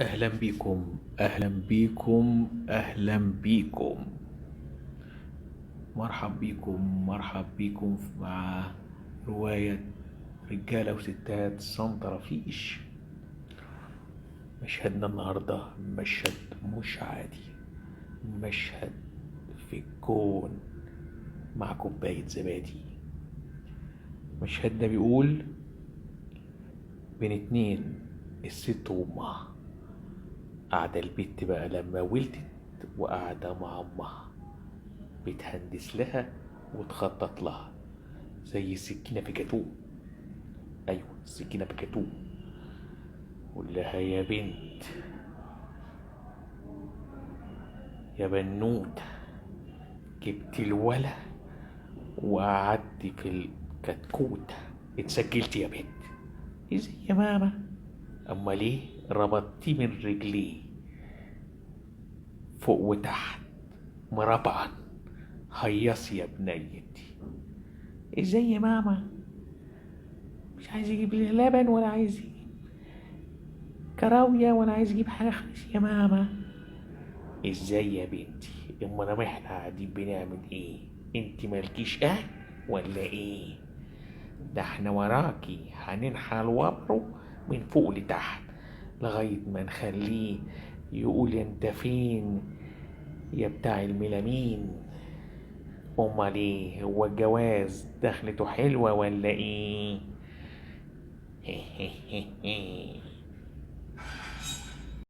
أهلا بيكم أهلا بيكم أهلا بيكم. مرحب بيكم مع رواية رجالة وستات سنطرافيش. مشهدنا النهاردة مشهد مش عادي، مشهد في الكون مع كوباية زبادي. مشهدنا بيقول بين اتنين، الست وامها. قاعدة البت بقى لما ولدت وقاعدة مع امها بتهندس لها وتخطط لها زي السكينة في جاتوه. أيوة السكينة في جاتوه. قول لها يا بنت، يا بنوت، جبت الولا وقعدت في الكتكوت، اتسجلت يا بنت. ازاي يا ماما؟ اما ليه ربطتي من رجليه فوق وتحت مربعا؟ هيص يا بنيتي. ازاي يا ماما؟ مش عايز يجيب لي لبن ولا عايز يجيب كراوية ولا عايز يجيب حاجة خالص يا ماما. ازاي يا بنتي؟ امال احنا قاعدين بنعمل ايه؟ انت مالكيش اهل ولا ايه؟ ده احنا وراكي هننحى الوبر من فوق لتحت لغاية ما نخليه يقول انت فين يا بتاع الميلامين. امال ايه، هو الجواز دخلته حلوة ولا ايه؟